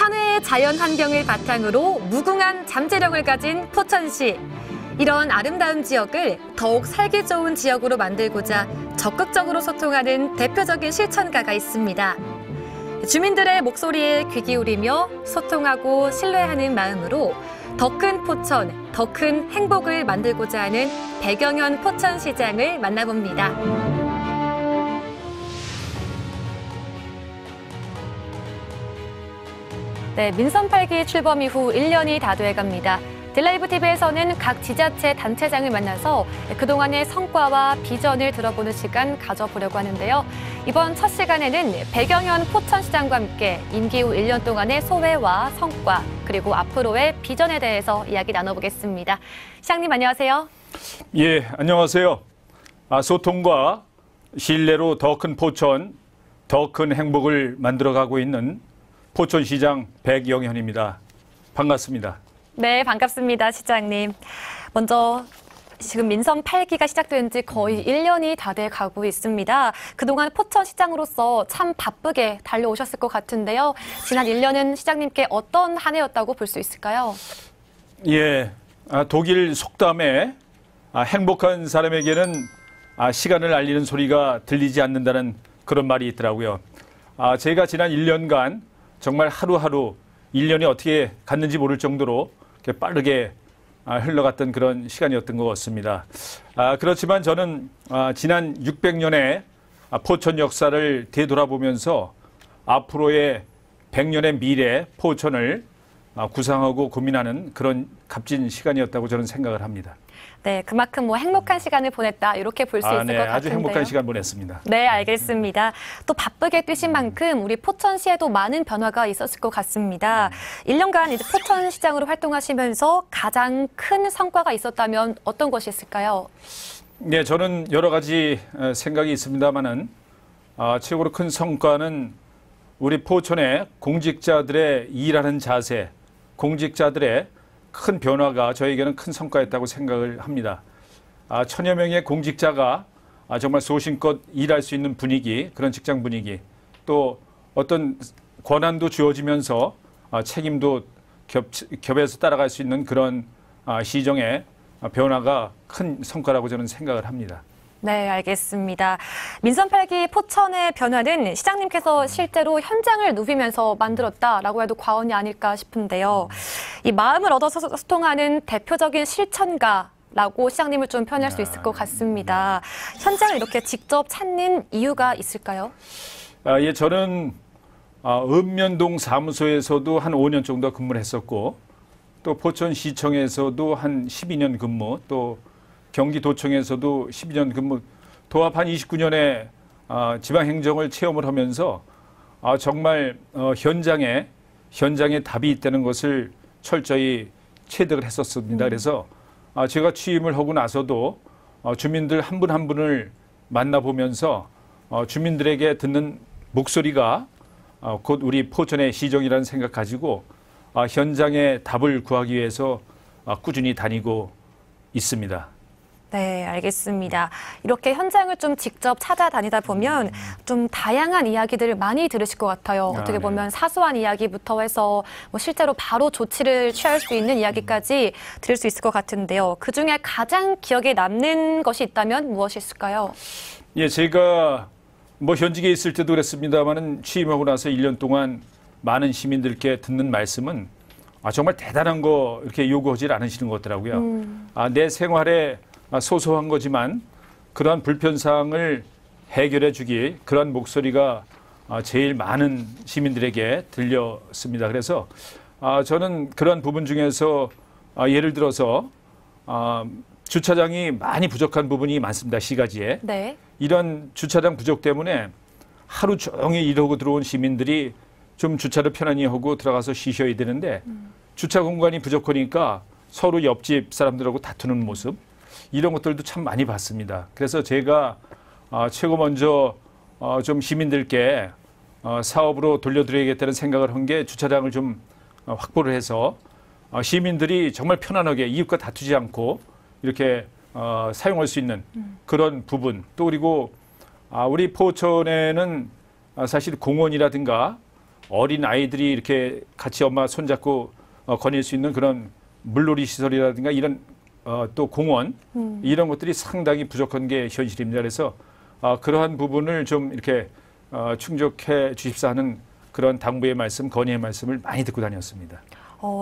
천혜의 자연 환경을 바탕으로 무궁한 잠재력을 가진 포천시. 이런 아름다운 지역을 더욱 살기 좋은 지역으로 만들고자 적극적으로 소통하는 대표적인 실천가가 있습니다. 주민들의 목소리에 귀 기울이며 소통하고 신뢰하는 마음으로 더 큰 포천, 더 큰 행복을 만들고자 하는 백영현 포천시장을 만나봅니다. 네, 민선 8기 출범 이후 1년이 다 돼갑니다. 딜라이브 TV에서는 각 지자체 단체장을 만나서 그동안의 성과와 비전을 들어보는 시간 가져보려고 하는데요. 이번 첫 시간에는 백영현 포천시장과 함께 임기 후 1년 동안의 소회와 성과, 그리고 앞으로의 비전에 대해서 이야기 나눠보겠습니다. 시장님 안녕하세요. 예, 안녕하세요. 소통과 신뢰로 더 큰 포천, 더 큰 행복을 만들어가고 있는 포천시장 백영현입니다. 반갑습니다. 네, 반갑습니다, 시장님. 먼저 지금 민선 8기가 시작된 지 거의 1년이 다 돼 가고 있습니다. 그동안 포천시장으로서 참 바쁘게 달려오셨을 것 같은데요. 지난 1년은 시장님께 어떤 한 해였다고 볼 수 있을까요? 예, 독일 속담에 행복한 사람에게는 시간을 알리는 소리가 들리지 않는다는 그런 말이 있더라고요. 제가 지난 1년간 정말 하루하루 1년이 어떻게 갔는지 모를 정도로 빠르게 흘러갔던 그런 시간이었던 것 같습니다. 그렇지만 저는 지난 600년의 포천 역사를 되돌아보면서 앞으로의 100년의 미래 포천을 구상하고 고민하는 그런 값진 시간이었다고 저는 생각을 합니다. 네, 그만큼 행복한 시간을 보냈다 이렇게 볼 수 있을 것 같은데요. 아주 행복한 시간 보냈습니다. 네, 알겠습니다. 또 바쁘게 뛰신 만큼 우리 포천시에도 많은 변화가 있었을 것 같습니다. 1년간 이제 포천시장으로 활동하시면서 가장 큰 성과가 있었다면 어떤 것이 있을까요? 네, 저는 여러 가지 생각이 있습니다만은 최고로 큰 성과는 우리 포천의 공직자들의 일하는 자세, 공직자들의 큰 변화가 저에게는 큰 성과였다고 생각을 합니다. 천여 명의 공직자가 정말 소신껏 일할 수 있는 분위기, 그런 직장 분위기, 또 어떤 권한도 주어지면서 책임도 겹해서 따라갈 수 있는 그런 시정의 변화가 큰 성과라고 저는 생각을 합니다. 네, 알겠습니다. 민선 8기 포천의 변화는 시장님께서 실제로 현장을 누비면서 만들었다라고 해도 과언이 아닐까 싶은데요. 이 마음을 얻어서 소통하는 대표적인 실천가라고 시장님을 좀 표현할 수 있을 것 같습니다. 현장을 이렇게 직접 찾는 이유가 있을까요? 예, 저는 읍면동 사무소에서도 한 5년 정도 근무를 했었고, 또 포천시청에서도 한 12년 근무, 또 경기도청에서도 12년 근무, 도합 한 29년의 지방행정을 체험을 하면서 정말 현장에 답이 있다는 것을 철저히 체득을 했었습니다. 그래서 제가 취임을 하고 나서도 주민들 한 분 한 분을 만나보면서 주민들에게 듣는 목소리가 곧 우리 포천의 시정이라는 생각 가지고 현장에 답을 구하기 위해서 꾸준히 다니고 있습니다. 네, 알겠습니다. 이렇게 현장을 좀 직접 찾아다니다 보면 좀 다양한 이야기들을 많이 들으실 것 같아요. 어떻게 보면 사소한 이야기부터 해서 실제로 바로 조치를 취할 수 있는 이야기까지 들을 수 있을 것 같은데요. 그중에 가장 기억에 남는 것이 있다면 무엇이 있을까요? 예, 제가 현직에 있을 때도 그랬습니다만은 취임하고 나서 1년 동안 많은 시민들께 듣는 말씀은 정말 대단한 거 이렇게 요구하지 않으시는 것 같더라고요. 내 생활에 소소한 거지만 그러한 불편사항을 해결해 주기, 그러한 목소리가 제일 많은 시민들에게 들렸습니다. 그래서 저는 그러한 부분 중에서 예를 들어서 주차장이 많이 부족한 부분이 많습니다. 시가지에. 네. 이런 주차장 부족 때문에 하루 종일 일하고 들어온 시민들이 좀 주차를 편안히 하고 들어가서 쉬셔야 되는데 주차 공간이 부족하니까 서로 옆집 사람들하고 다투는 모습, 이런 것들도 참 많이 봤습니다. 그래서 제가 최고 먼저 좀 시민들께 사업으로 돌려드려야겠다는 생각을 한 게 주차장을 좀 확보를 해서 시민들이 정말 편안하게 이웃과 다투지 않고 이렇게 사용할 수 있는 그런 부분, 또 그리고 우리 포천에는 사실 공원이라든가 어린 아이들이 이렇게 같이 엄마 손잡고 거닐 수 있는 그런 물놀이 시설이라든가 이런 또 공원 이런 것들이 상당히 부족한 게 현실입니다. 그래서 그러한 부분을 좀 이렇게 충족해 주십사 하는 그런 당부의 말씀, 건의의 말씀을 많이 듣고 다녔습니다.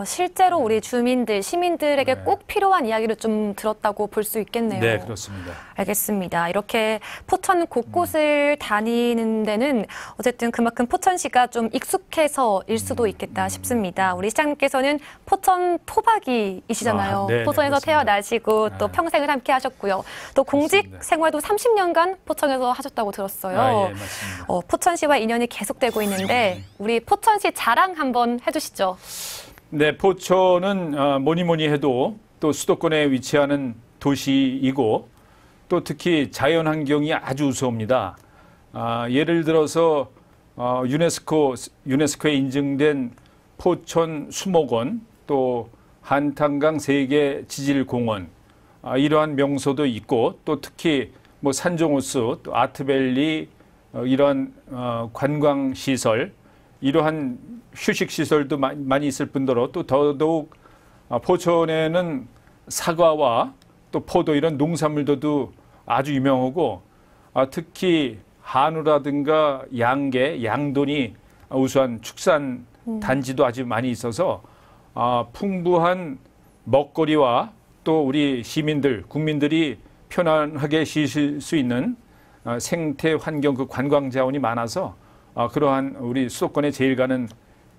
실제로 우리 주민들, 시민들에게 꼭 필요한 이야기를 좀 들었다고 볼 수 있겠네요. 네, 그렇습니다. 알겠습니다. 이렇게 포천 곳곳을 다니는 데는 어쨌든 그만큼 포천시가 좀 익숙해서일 수도 있겠다 싶습니다. 우리 시장님께서는 포천 토박이이시잖아요. 네, 포천에서 그렇습니다. 태어나시고 또 평생을 함께 하셨고요. 또 공직 맞습니다. 생활도 30년간 포천에서 하셨다고 들었어요. 예, 맞습니다. 포천시와 인연이 계속되고 있는데 우리 포천시 자랑 한번 해주시죠. 네, 포천은 뭐니 해도 또 수도권에 위치하는 도시이고 또 특히 자연환경이 아주 우수합니다. 예를 들어서 유네스코에 인증된 포천 수목원 또 한탄강 세계 지질공원 이러한 명소도 있고 또 특히 뭐 산정호수 또 아트밸리 이러한 관광시설 이러한 휴식시설도 많이 있을 뿐더러 또 더더욱 포천에는 사과와 또 포도 이런 농산물도 아주 유명하고 특히 한우라든가 양계, 양돈이 우수한 축산 단지도 아주 많이 있어서 풍부한 먹거리와 또 우리 시민들, 국민들이 편안하게 쉬실 수 있는 생태 환경 그 관광 자원이 많아서 그러한 우리 수도권의 제일 가는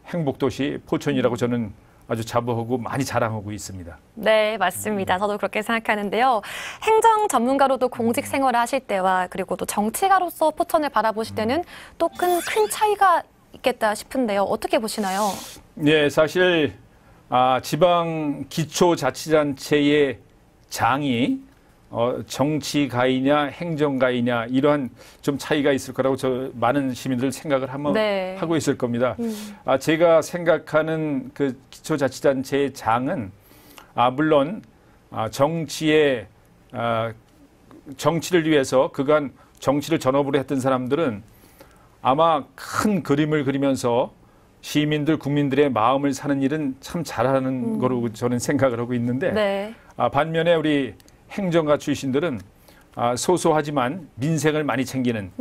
행복도시 포천이라고 저는 아주 자부하고 많이 자랑하고 있습니다. 네, 맞습니다. 저도 그렇게 생각하는데요. 행정 전문가로도 공직 생활을 하실 때와 그리고 또 정치가로서 포천을 바라보실 때는 또 큰 차이가 있겠다 싶은데요. 어떻게 보시나요? 네, 사실 지방 기초자치단체의 장이 정치가이냐 행정가이냐 이러한 좀 차이가 있을 거라고 많은 시민들 생각을 하고 있을 겁니다. 제가 생각하는 그 기초자치단체의 장은 물론 정치를 위해서 그간 정치를 전업으로 했던 사람들은 아마 큰 그림을 그리면서 시민들 국민들의 마음을 사는 일은 참 잘하는 거로 저는 생각을 하고 있는데 반면에 우리 행정가 출신들은 소소하지만 민생을 많이 챙기는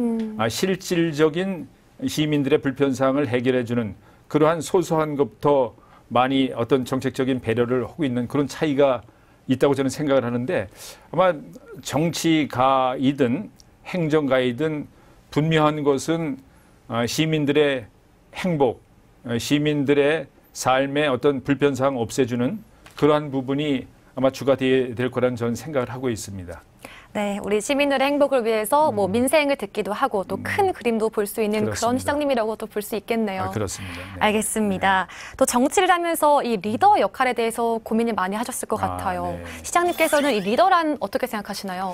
실질적인 시민들의 불편사항을 해결해주는 그러한 소소한 것부터 많이 어떤 정책적인 배려를 하고 있는 그런 차이가 있다고 저는 생각을 하는데 아마 정치가이든 행정가이든 분명한 것은 시민들의 행복, 시민들의 삶의 어떤 불편사항 없애주는 그러한 부분이 아마 주가 될 거라는 저는 생각을 하고 있습니다. 네, 우리 시민들의 행복을 위해서 뭐 민생을 듣기도 하고 또 큰 그림도 볼 수 있는 그렇습니다. 그런 시장님이라고도 볼 수 있겠네요. 그렇습니다. 네. 알겠습니다. 또 정치를 하면서 이 리더 역할에 대해서 고민을 많이 하셨을 것 같아요. 네. 시장님께서는 이 리더란 어떻게 생각하시나요?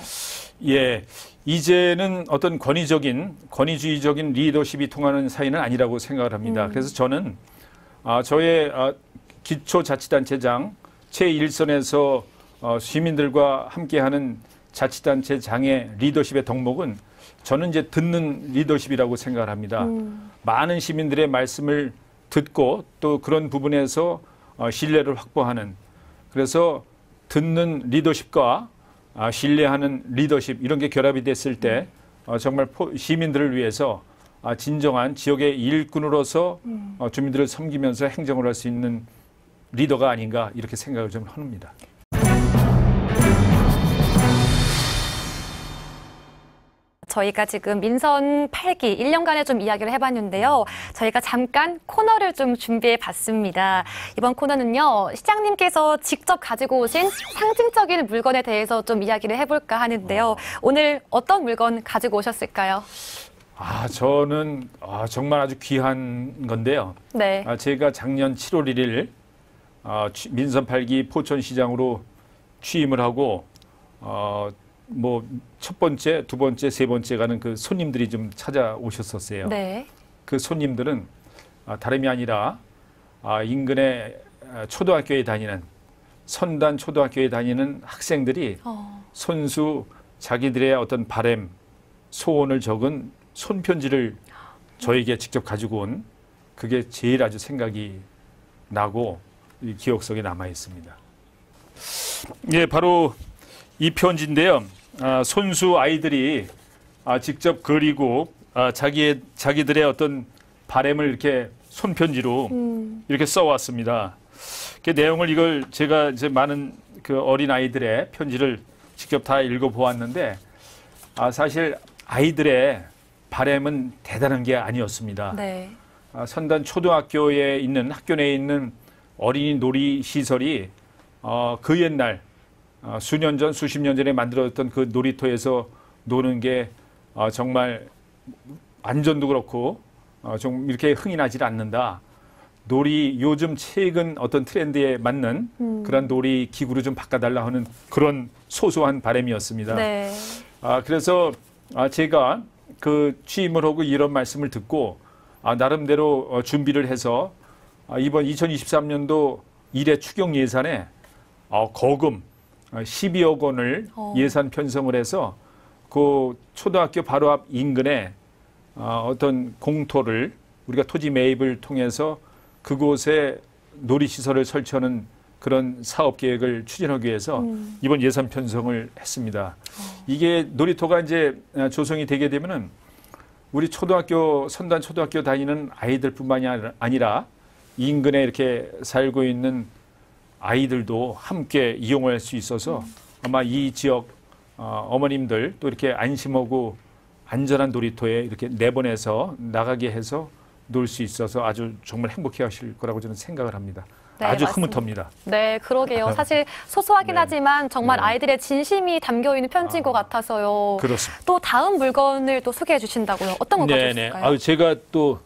예, 이제는 어떤 권위주의적인 리더십이 통하는 사회는 아니라고 생각을 합니다. 그래서 저는 저의 기초자치단체장 제1선에서 시민들과 함께하는 자치단체장의 리더십의 덕목은 저는 이제 듣는 리더십이라고 생각을 합니다. 많은 시민들의 말씀을 듣고 또 그런 부분에서 신뢰를 확보하는 그래서 듣는 리더십과 신뢰하는 리더십 이런 게 결합이 됐을 때 정말 시민들을 위해서 진정한 지역의 일꾼으로서 주민들을 섬기면서 행정을 할 수 있는 리더가 아닌가 이렇게 생각을 좀 합니다. 저희가 지금 민선 8기 1년간의 좀 이야기를 해봤는데요. 저희가 잠깐 코너를 좀 준비해 봤습니다. 이번 코너는요. 시장님께서 직접 가지고 오신 상징적인 물건에 대해서 좀 이야기를 해볼까 하는데요. 오늘 어떤 물건 가지고 오셨을까요? 저는 정말 아주 귀한 건데요. 네. 제가 작년 7월 1일 민선 8기 포천시장으로 취임을 하고 뭐 첫 번째, 두 번째, 세 번째 가는 그 손님들이 좀 찾아오셨었어요. 네. 그 손님들은 다름이 아니라 인근의 초등학교에 다니는 선단 초등학교에 다니는 학생들이 손수 자기들의 어떤 바람, 소원을 적은 손편지를 저에게 직접 가지고 온 그게 제일 아주 생각이 나고 이 기억 속에 남아 있습니다. 예, 바로 이 편지인데요. 손수 아이들이 직접 그리고 자기들의 어떤 바람을 이렇게 손편지로 이렇게 써왔습니다. 그 내용을 이걸 제가 이제 많은 그 어린 아이들의 편지를 직접 다 읽어보았는데 사실 아이들의 바람은 대단한 게 아니었습니다. 네. 선단 초등학교에 있는 학교 내에 있는 어린이 놀이 시설이 그 옛날 수년 전, 수십 년 전에 만들어졌던 그 놀이터에서 노는 게 정말 안전도 그렇고 좀 이렇게 흥이 나질 않는다. 요즘 최근 어떤 트렌드에 맞는 그런 놀이 기구로 좀 바꿔달라 하는 그런 소소한 바람이었습니다. 네. 그래서 제가 그 취임을 하고 이런 말씀을 듣고 나름대로 준비를 해서 이번 2023년도 1회 추경 예산에 거금 12억 원을 예산 편성을 해서 그 초등학교 바로 앞 인근에 어떤 공터를 우리가 토지 매입을 통해서 그곳에 놀이시설을 설치하는 그런 사업 계획을 추진하기 위해서 이번 예산 편성을 했습니다. 이게 놀이터가 이제 조성이 되게 되면은 우리 초등학교, 선단 초등학교 다니는 아이들뿐만이 아니라 인근에 이렇게 살고 있는 아이들도 함께 이용할 수 있어서 아마 이 지역 어머님들 또 이렇게 안심하고 안전한 놀이터에 이렇게 내보내서 나가게 해서 놀 수 있어서 아주 정말 행복해 하실 거라고 저는 생각을 합니다. 네, 아주 맞습니다. 흐뭇합니다. 네, 그러게요. 사실 소소하긴 네. 하지만 정말 네. 아이들의 진심이 담겨 있는 편지인 것 같아서요. 그렇습니다. 또 다음 물건을 또 소개해 주신다고요. 어떤 거 가져오실까요? 제가 또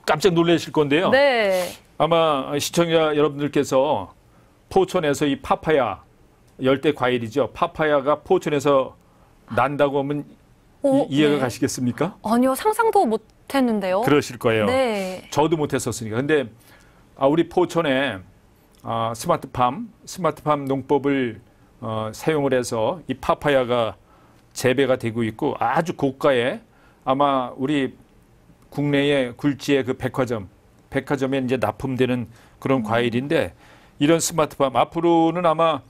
깜짝 놀라실 건데요. 네. 아마 시청자 여러분들께서 포천에서 이 파파야 열대 과일이죠. 파파야가 포천에서 난다고 하면 이해가 네. 가시겠습니까? 아니요, 상상도 못 했는데요. 그러실 거예요. 네. 저도 못했었으니까. 근데 우리 포천에 스마트팜 농법을 사용을 해서 이 파파야가 재배가 되고 있고 아주 고가의 아마 우리 국내의 굴지의 그 백화점에 이제 납품되는 그런 과일인데 이런 스마트팜 앞으로는 아마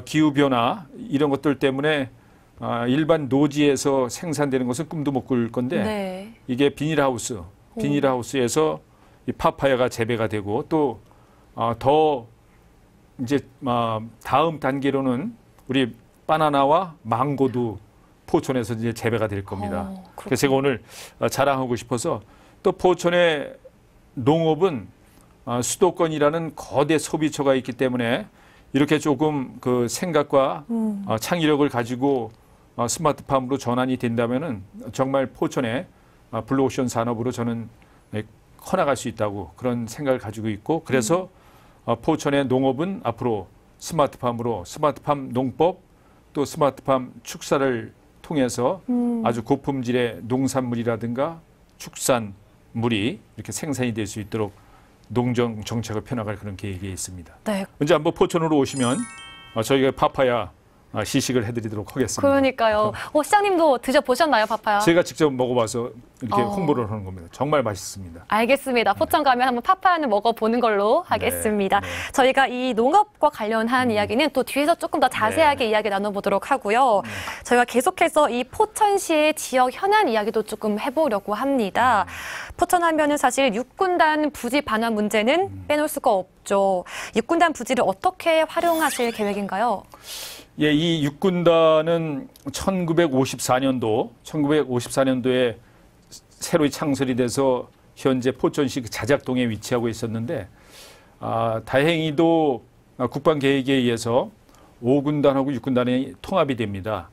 기후 변화 이런 것들 때문에 일반 노지에서 생산되는 것은 꿈도 못 꿀 건데 네. 이게 비닐하우스에서 이 파파야가 재배가 되고 또 더 이제 다음 단계로는 우리 바나나와 망고도 포천에서 이제 재배가 될 겁니다. 그래서 제가 오늘 자랑하고 싶어서 또 포천의 농업은 수도권이라는 거대 소비처가 있기 때문에 이렇게 조금 그 생각과 창의력을 가지고 스마트팜으로 전환이 된다면은 정말 포천의 블루오션 산업으로 저는 커나갈 수 있다고 그런 생각을 가지고 있고 그래서 포천의 농업은 앞으로 스마트팜 농법 또 스마트팜 축사를 통해서 아주 고품질의 농산물이라든가 축산물이 이렇게 생산이 될 수 있도록 농정 정책을 펴나갈 그런 계획이 있습니다. 네. 언제 한번 포천으로 오시면 저희가 파파야 시식을 해드리도록 하겠습니다. 그러니까요. 시장님도 드셔보셨나요, 파파야? 제가 직접 먹어봐서 이렇게 홍보를 하는 겁니다. 정말 맛있습니다. 알겠습니다. 포천 가면 한번 파파야는 먹어보는 걸로 하겠습니다. 네. 저희가 이 농업과 관련한 이야기는 또 뒤에서 조금 더 자세하게 이야기 나눠보도록 하고요. 저희가 계속해서 이 포천시의 지역 현안 이야기도 조금 해보려고 합니다. 포천 하면은 사실 육군단 부지 반환 문제는 빼놓을 수가 없죠. 육군단 부지를 어떻게 활용하실 계획인가요? 예, 이 육군단은 1954년도에 새로 창설이 돼서 현재 포천시 자작동에 위치하고 있었는데 다행히도 국방계획에 의해서 5군단하고 6군단이 통합이 됩니다.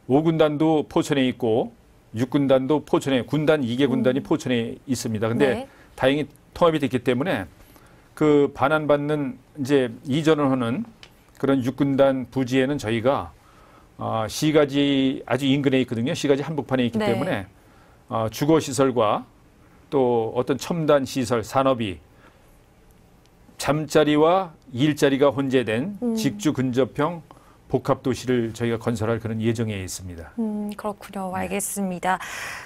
5군단도 포천에 있고 6군단도 포천에 군단 2개 군단이 포천에 있습니다. 근데 네. 다행히 통합이 됐기 때문에 그 반환받는 이제 이전을 하는 그런 육군단 부지에는 저희가 시가지 아주 인근에 있거든요. 시가지 한복판에 있기 네. 때문에 주거시설과 또 어떤 첨단 시설, 산업이 잠자리와 일자리가 혼재된 직주 근접형 복합 도시를 저희가 건설할 그런 예정에 있습니다. 그렇군요. 알겠습니다.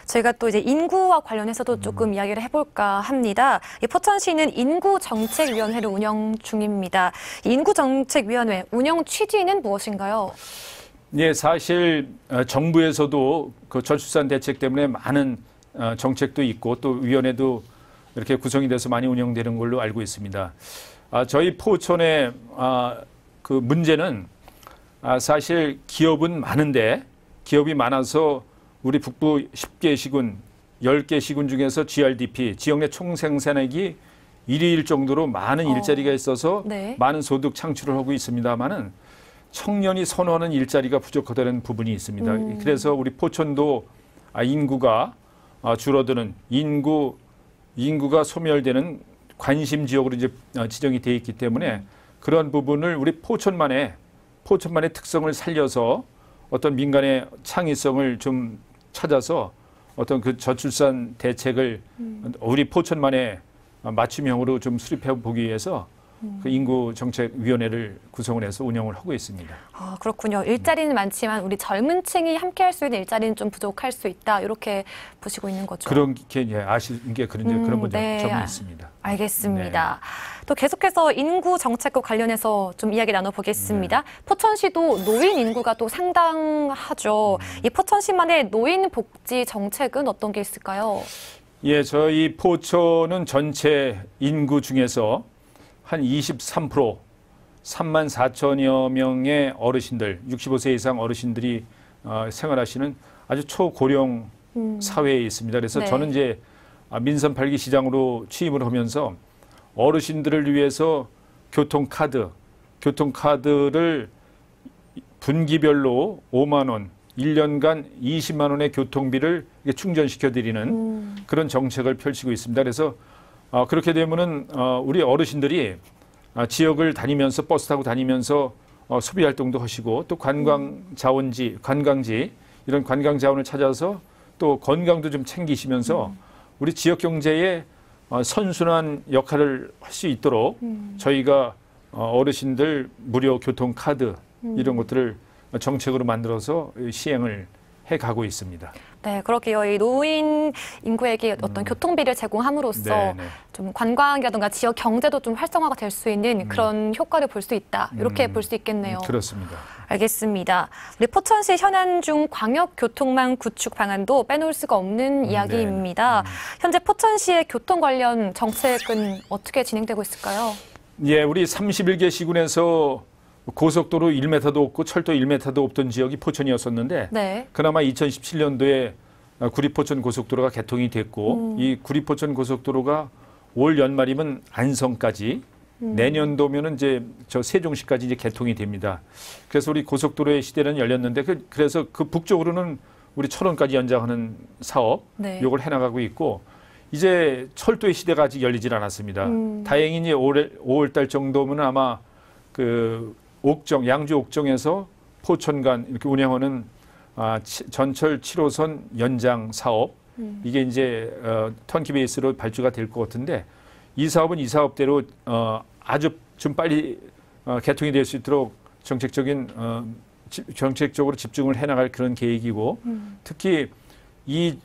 저희가 또 이제 인구와 관련해서도 조금 이야기를 해볼까 합니다. 이 포천시는 인구정책위원회를 운영 중입니다. 이 인구정책위원회 운영 취지는 무엇인가요? 네, 사실 정부에서도 그 저출산 대책 때문에 많은 정책도 있고 또 위원회도 이렇게 구성이 돼서 많이 운영되는 걸로 알고 있습니다. 저희 포천의 그 문제는 사실 기업은 많은데 기업이 많아서 우리 북부 10개 시군, 10개 시군 중에서 GRDP, 지역 내 총생산액이 1위일 정도로 많은 일자리가 있어서 네. 많은 소득 창출을 하고 있습니다만은 청년이 선호하는 일자리가 부족하다는 부분이 있습니다. 그래서 우리 포천도 인구가 줄어드는 인구가 소멸되는 관심 지역으로 이제 지정이 되어 있기 때문에 그런 부분을 우리 포천만의 특성을 살려서 어떤 민간의 창의성을 좀 찾아서 어떤 그 저출산 대책을 우리 포천만의 맞춤형으로 좀 수립해 보기 위해서 그 인구정책위원회를 구성을 해서 운영을 하고 있습니다. 그렇군요. 일자리는 많지만 우리 젊은 층이 함께 할 수 있는 일자리는 좀 부족할 수 있다. 이렇게 보시고 있는 거죠. 그런 게 아시는 게 그런 점이 네. 있습니다. 알겠습니다. 또 계속해서 인구 정책과 관련해서 좀 이야기 나눠보겠습니다. 포천시도 노인 인구가 또 상당하죠. 이 포천시만의 노인 복지 정책은 어떤 게 있을까요? 예, 저희 포천은 전체 인구 중에서 한 23%, 3만 4천여 명의 어르신들, 65세 이상 어르신들이 생활하시는 아주 초고령 사회에 있습니다. 그래서 네. 저는 이제 민선 8기 시장으로 취임을 하면서 어르신들을 위해서 교통카드를 분기별로 5만 원, 1년간 20만 원의 교통비를 충전시켜드리는 그런 정책을 펼치고 있습니다. 그래서 그렇게 되면은 우리 어르신들이 지역을 다니면서 버스 타고 다니면서 소비 활동도 하시고 또 관광지 이런 관광 자원을 찾아서 또 건강도 좀 챙기시면서 우리 지역 경제에 선순환 역할을 할 수 있도록 저희가 어르신들 무료 교통 카드 이런 것들을 정책으로 만들어서 시행을 해가고 있습니다. 네, 그렇게요. 이 노인 인구에게 어떤 교통비를 제공함으로써 좀 관광이라든가 지역 경제도 좀 활성화가 될 수 있는 그런 효과를 볼 수 있다. 이렇게 볼 수 있겠네요. 그렇습니다. 알겠습니다. 우리 포천시 현안 중 광역교통망 구축 방안도 빼놓을 수가 없는 이야기입니다. 현재 포천시의 교통 관련 정책은 어떻게 진행되고 있을까요? 예, 우리 31개 시군에서 고속도로 1m도 없고 철도 1m도 없던 지역이 포천이었었는데 네. 그나마 2017년도에 구리포천 고속도로가 개통이 됐고 이 구리포천 고속도로가 올 연말이면 안성까지 내년도면은 이제 저 세종시까지 이제 개통이 됩니다. 그래서 우리 고속도로의 시대는 열렸는데 그래서 그 북쪽으로는 우리 철원까지 연장하는 사업 요걸 해나가고 있고 이제 철도의 시대가 아직 열리질 않았습니다. 다행히 이제 5월 달 정도면 아마 그 양주 옥정에서 포천 간 이렇게 운영하는 전철 7호선 연장 사업 이게 이제 턴키 베이스로 발주가 될 것 같은데 이 사업은 이 사업대로 아주 좀 빨리 개통이 될 수 있도록 정책적으로 집중을 해나갈 그런 계획이고 특히 이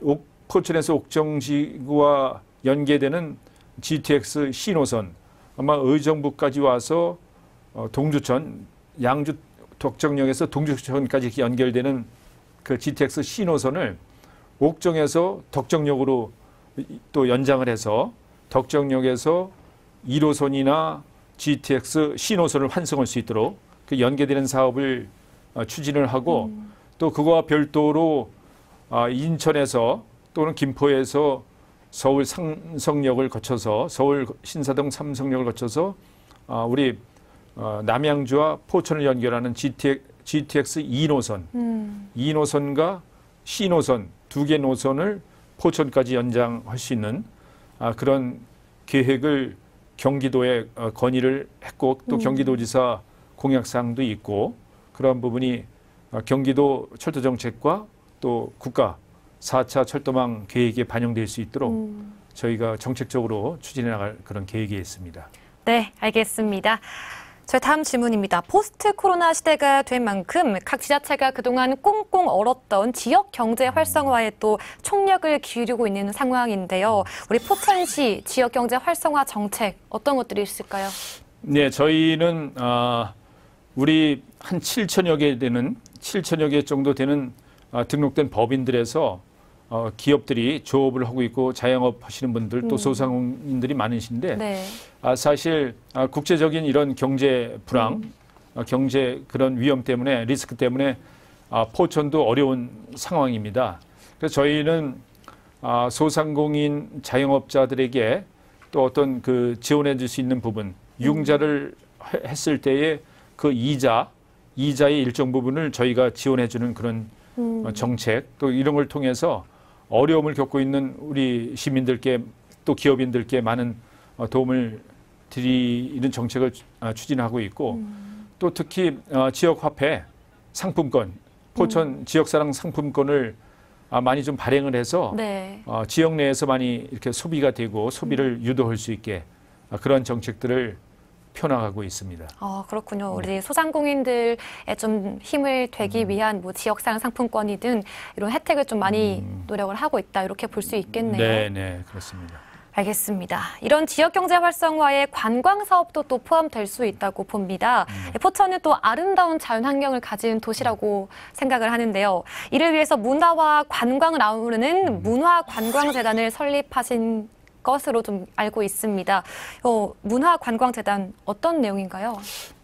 포천에서 옥정지구와 연계되는 GTX 신호선 아마 의정부까지 와서 동주천, 양주 덕정역에서 동주천까지 이렇게 연결되는 그 GTX 신호선을 옥정에서 덕정역으로 또 연장을 해서 덕정역에서 1호선이나 GTX 신호선을 환승할 수 있도록 그 연계되는 사업을 추진을 하고 또 그거와 별도로 인천에서 또는 김포에서 서울 삼성역을 거쳐서 서울 신사동 삼성역을 거쳐서 우리 남양주와 포천을 연결하는 GTX 2노선, 2노선과 C노선 두 개 노선을 포천까지 연장할 수 있는 그런 계획을 경기도에 건의를 했고 또 경기도지사 공약사항도 있고 그런 부분이 경기도 철도정책과 또 국가 4차 철도망 계획에 반영될 수 있도록 저희가 정책적으로 추진해 나갈 그런 계획이 있습니다. 네, 알겠습니다. 저희 다음 질문입니다. 포스트 코로나 시대가 된 만큼 각 지자체가 그동안 꽁꽁 얼었던 지역 경제 활성화에 또 총력을 기울이고 있는 상황인데요. 우리 포천시 지역 경제 활성화 정책 어떤 것들이 있을까요? 네, 저희는 우리 한 7천여 개 정도 되는 등록된 법인들에서 기업들이 조업을 하고 있고 자영업 하시는 분들 또 소상공인들이 많으신데 네. 사실 국제적인 이런 경제 불황, 경제 그런 위험 때문에 리스크 때문에 포천도 어려운 상황입니다. 그래서 저희는 소상공인 자영업자들에게 또 어떤 그 지원해 줄 수 있는 부분, 융자를 했을 때의 그 이자의 일정 부분을 저희가 지원해 주는 그런 정책 또 이런 걸 통해서 어려움을 겪고 있는 우리 시민들께 또 기업인들께 많은 도움을 드리는 정책을 추진하고 있고 또 특히 지역화폐 상품권, 포천 지역사랑 상품권을 많이 좀 발행을 해서 네. 지역 내에서 많이 이렇게 소비가 되고 소비를 유도할 수 있게 그런 정책들을 펴나가고 있습니다. 그렇군요. 우리 소상공인들에 좀 힘을 되기 위한 뭐 지역사랑 상품권이든 이런 혜택을 좀 많이 노력을 하고 있다 이렇게 볼 수 있겠네요. 네, 그렇습니다. 알겠습니다. 이런 지역경제 활성화에 관광사업도 또 포함될 수 있다고 봅니다. 포천은 또 아름다운 자연환경을 가진 도시라고 생각을 하는데요. 이를 위해서 문화와 관광을 아우르는 문화관광재단을 설립하신 것으로 좀 알고 있습니다. 문화관광재단 어떤 내용인가요?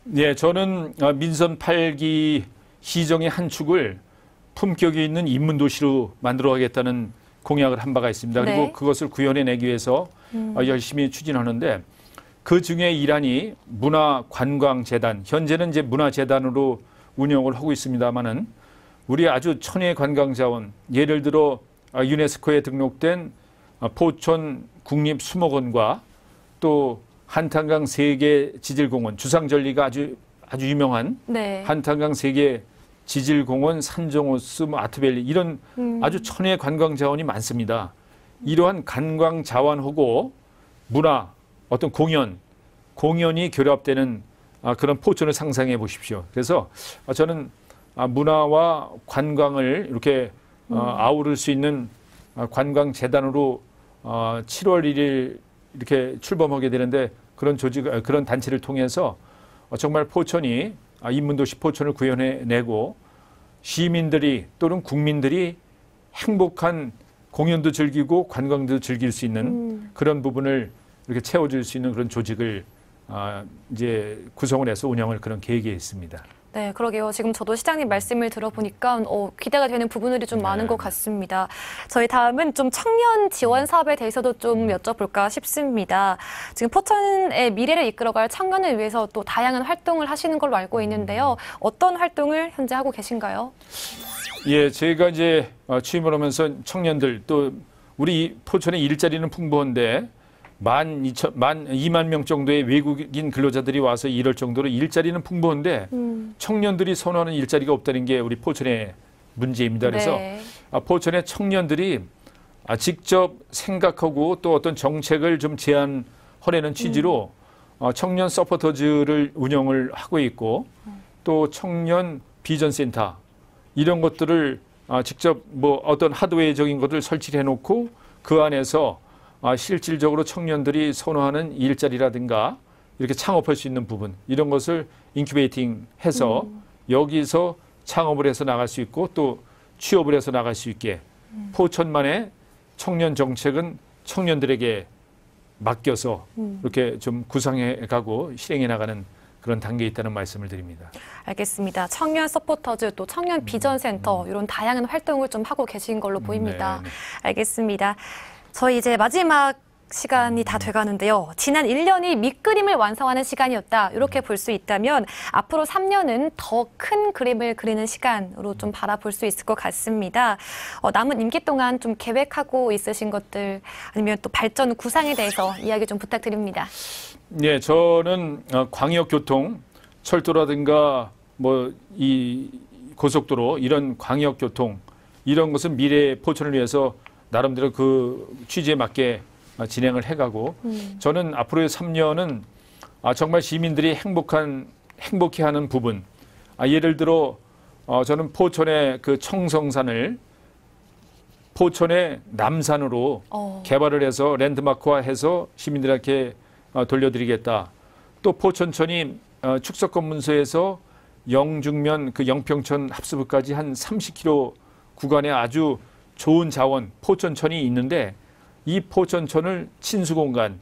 네, 저는 민선 8기 시정의 한 축을 품격이 있는 인문도시로 만들어가겠다는 공약을 한 바가 있습니다. 그리고 네. 그것을 구현해내기 위해서 열심히 추진하는데 그 중에 일환이 문화관광재단, 현재는 이제 문화재단으로 운영을 하고 있습니다만은 우리 아주 천혜의 관광자원, 예를 들어 유네스코에 등록된 포천 국립수목원과 또 한탄강 세계 지질공원, 주상절리가 아주 유명한 네. 한탄강 세계 지질공원, 산정호수, 아트밸리 이런 아주 천혜의 관광 자원이 많습니다. 이러한 관광 자원하고 문화, 어떤 공연이 결합되는 그런 포천을 상상해 보십시오. 그래서 저는 문화와 관광을 이렇게 아우를 수 있는 관광재단으로 7월 1일 이렇게 출범하게 되는데 그런 단체를 통해서 정말 포천이 인문도시 포천을 구현해내고 시민들이 또는 국민들이 행복한 공연도 즐기고 관광도 즐길 수 있는 그런 부분을 이렇게 채워줄 수 있는 그런 조직을 이제 구성을 해서 운영을 그런 계획에 있습니다. 네, 그러게요. 지금 저도 시장님 말씀을 들어보니까 기대가 되는 부분들이 좀 많은 것 같습니다. 저희 다음은 좀 청년 지원 사업에 대해서도 좀 여쭤볼까 싶습니다. 지금 포천의 미래를 이끌어갈 청년을 위해서 또 다양한 활동을 하시는 걸로 알고 있는데요. 어떤 활동을 현재 하고 계신가요? 예, 제가 이제 취임을 하면서 청년들 또 우리 포천의 일자리는 풍부한데 2만 명 정도의 외국인 근로자들이 와서 일할 정도로 일자리는 풍부한데 청년들이 선호하는 일자리가 없다는 게 우리 포천의 문제입니다. 그래서 네. 포천의 청년들이 직접 생각하고 또 어떤 정책을 좀 제안하려는 취지로 청년 서포터즈를 운영을 하고 있고 또 청년 비전센터 이런 것들을 직접 뭐 어떤 하드웨어적인 것을 설치를 해놓고 그 안에서 실질적으로 청년들이 선호하는 일자리라든가 이렇게 창업할 수 있는 부분 이런 것을 인큐베이팅 해서 여기서 창업을 해서 나갈 수 있고 또 취업을 해서 나갈 수 있게 포천만의 청년 정책은 청년들에게 맡겨서 이렇게 좀 구상해 가고 실행해 나가는 그런 단계에 있다는 말씀을 드립니다. 알겠습니다. 청년 서포터즈 또 청년 비전센터 이런 다양한 활동을 좀 하고 계신 걸로 보입니다. 네. 알겠습니다. 저희 이제 마지막 시간이 다 돼가는데요. 지난 1년이 밑그림을 완성하는 시간이었다. 이렇게 볼 수 있다면 앞으로 3년은 더 큰 그림을 그리는 시간으로 좀 바라볼 수 있을 것 같습니다. 남은 임기 동안 좀 계획하고 있으신 것들 아니면 또 발전 구상에 대해서 이야기 좀 부탁드립니다. 네, 저는 광역교통, 철도라든가 뭐 이 고속도로 이런 광역교통 이런 것은 미래 포천을 위해서 나름대로 그 취지에 맞게 진행을 해가고 저는 앞으로의 3년은 정말 시민들이 행복해하는 부분. 예를 들어 저는 포천의 그 청성산을 포천의 남산으로 개발을 해서 랜드마크화해서 시민들에게 돌려드리겠다. 또 포천천이 축석권 문서에서 영중면 그 영평천 합수부까지 한 30km 구간에 아주 좋은 자원 포천천이 있는데 이 포천천을 친수공간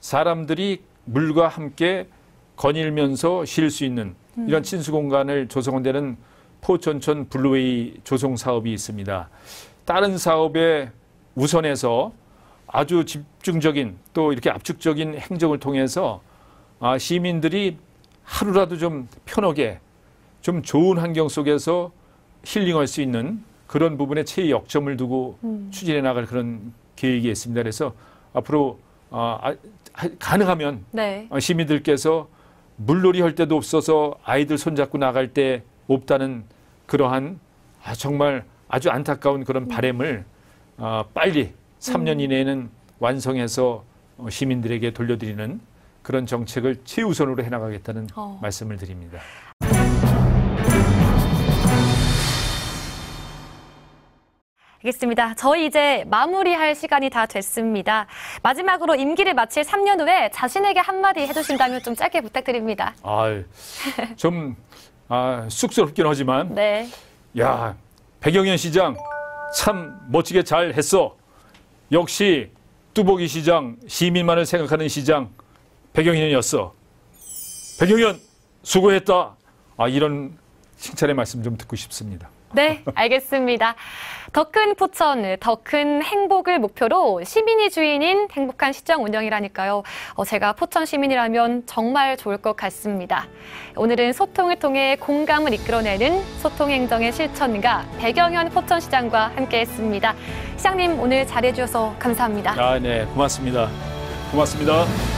사람들이 물과 함께 거닐면서 쉴 수 있는 이런 친수공간을 조성한다는 포천천 블루웨이 조성 사업이 있습니다. 다른 사업에 우선해서 아주 집중적인 또 이렇게 압축적인 행정을 통해서 시민들이 하루라도 좀 편하게 좀 좋은 환경 속에서 힐링할 수 있는 그런 부분에 최역점을 두고 추진해 나갈 그런 계획이 있습니다. 그래서 앞으로 가능하면 네. 시민들께서 물놀이 할 때도 없어서 아이들 손잡고 나갈 때 없다는 그러한 정말 아주 안타까운 그런 바람을 빨리 3년 이내에는 완성해서 시민들에게 돌려드리는 그런 정책을 최우선으로 해나가겠다는 말씀을 드립니다. 알겠습니다. 저희 이제 마무리할 시간이 다 됐습니다. 마지막으로 임기를 마칠 3년 후에 자신에게 한마디 해주신다면 좀 짧게 부탁드립니다. 좀 쑥스럽긴 하지만 네. 야, 백영현 시장 참 멋지게 잘 했어. 역시 뚜벅이 시장, 시민만을 생각하는 시장 백영현이었어. 백영현 수고했다. 이런 칭찬의 말씀 좀 듣고 싶습니다. 네, 알겠습니다. 더 큰 포천, 더 큰 행복을 목표로 시민이 주인인 행복한 시정 운영이라니까요. 제가 포천 시민이라면 정말 좋을 것 같습니다. 오늘은 소통을 통해 공감을 이끌어내는 소통행정의 실천가 백영현 포천시장과 함께했습니다. 시장님 오늘 잘해주셔서 감사합니다. 네, 고맙습니다. 고맙습니다.